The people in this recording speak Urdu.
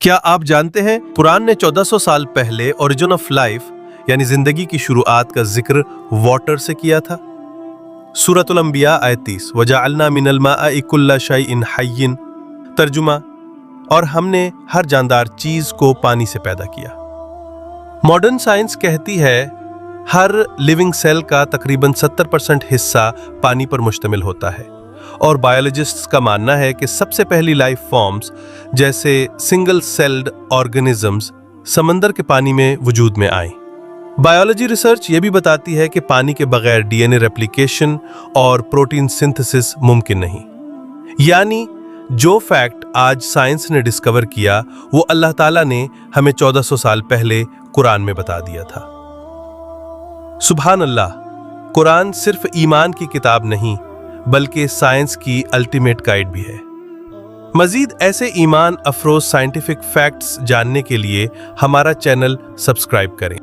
کیا آپ جانتے ہیں قرآن نے 1400 سال پہلے اوریجن آف لائف یعنی زندگی کی شروعات کا ذکر واٹر سے کیا تھا؟ سورۃ الانبیاء آیت 30 وَجَعَلْنَا مِنَ الْمَاءِ كُلَّ شَيْءٍ حَيٍّ ترجمہ، اور ہم نے ہر جاندار چیز کو پانی سے پیدا کیا۔ ماڈرن سائنس کہتی ہے ہر لیونگ سیل کا تقریباً 70% حصہ پانی پر مشتمل ہوتا ہے، اور بایولوجسٹس کا ماننا ہے کہ سب سے پہلی لائف فارمز جیسے سنگل سیلڈ آرگنزمز سمندر کے پانی میں وجود میں آئیں۔ بایولوجی ریسرچ یہ بھی بتاتی ہے کہ پانی کے بغیر ڈی این اے ریپلیکیشن اور پروٹین سنتھسس ممکن نہیں۔ یعنی جو فیکٹ آج سائنس نے ڈسکور کیا وہ اللہ تعالیٰ نے ہمیں 1400 سال پہلے قرآن میں بتا دیا تھا۔ سبحان اللہ، قرآن صرف ایمان کی کتاب نہیں بلکہ سائنس کی الٹیمیٹ گائیڈ بھی ہے۔ مزید ایسے ایمان افروز سائنٹیفک فیکٹس جاننے کے لیے ہمارا چینل سبسکرائب کریں۔